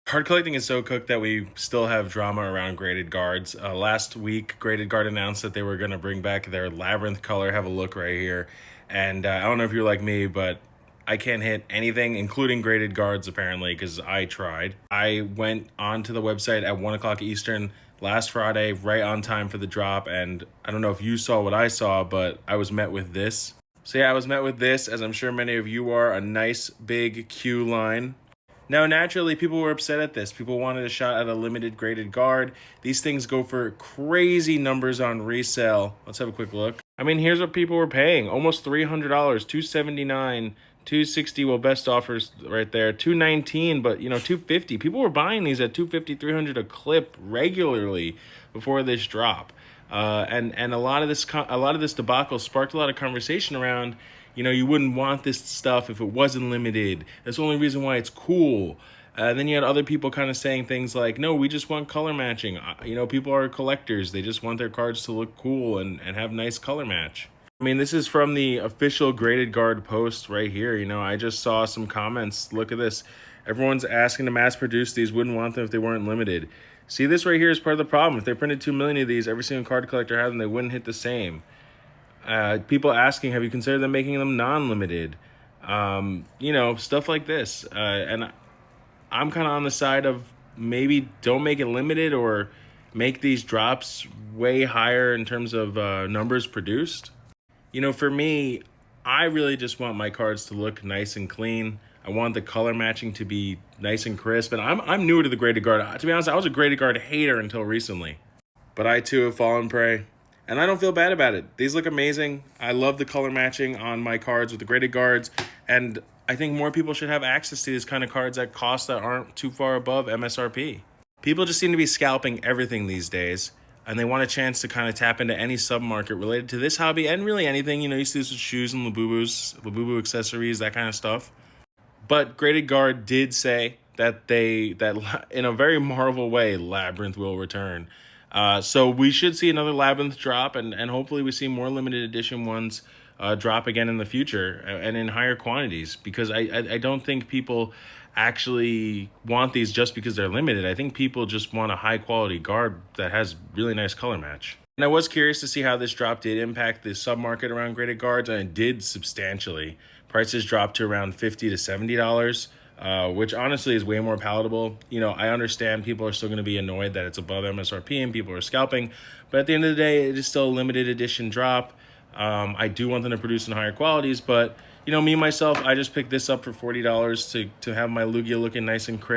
Card collecting is so cooked that we still have drama around graded guards. Last week, Graded Guard announced that they were going to bring back their Labyrinth color. Have a look right here. And I don't know if you're like me, but I can't hit anything, including graded guards, apparently, because I tried. I went onto the website at 1 o'clock Eastern last Friday, right on time for the drop. And I don't know if you saw what I saw, but I was met with this. So yeah, I was met with this, as I'm sure many of you are, a nice big queue line. Now, naturally, people were upset at this. People wanted a shot at a limited graded guard. These things go for crazy numbers on resale. Let's have a quick look. I mean, here's what people were paying. Almost $300, $279, $260, well, best offers right there. $219, but, $250. People were buying these at $250, $300 a clip regularly before this drop. And a lot of this debacle sparked a lot of conversation around, you wouldn't want this stuff if it wasn't limited. That's the only reason why it's cool. Then you had other people kind of saying things like, no, we just want color matching. People are collectors. They just want their cards to look cool and have nice color match. I mean, this is from the official graded guard post right here. I just saw some comments. Look at this. Everyone's asking to mass produce these, wouldn't want them if they weren't limited. See, this right here is part of the problem. If they printed 2 million of these, every single card collector had them, they wouldn't hit the same. People asking, have you considered them making them non-limited? Stuff like this. And I'm kind of on the side of maybe don't make it limited or make these drops way higher in terms of numbers produced. For me, I really just want my cards to look nice and clean. I want the color matching to be nice and crisp. And I'm newer to the graded guard. To be honest, I was a graded guard hater until recently. But I too have fallen prey. And I don't feel bad about it. These look amazing. I love the color matching on my cards with the graded guards. And I think more people should have access to these kind of cards at costs that aren't too far above MSRP. People just seem to be scalping everything these days. And they want a chance to kind of tap into any sub-market related to this hobby and really anything. You see this with shoes and Labubu accessories, that kind of stuff. But Graded Guard did say that in a very Marvel way, Labyrinth will return. So we should see another Labyrinth drop, and hopefully we see more limited edition ones drop again in the future and in higher quantities, because I don't think people actually want these just because they're limited. I think people just want a high quality guard that has really nice color match. And I was curious to see how this drop did impact the sub-market around graded guards, and it did substantially. Prices dropped to around $50 to $70. Which honestly is way more palatable. I understand people are still going to be annoyed that it's above MSRP and people are scalping, but at the end of the day, it is still a limited edition drop. I do want them to produce in higher qualities, but me, myself, I just picked this up for $40 to have my Lugia looking nice and crisp.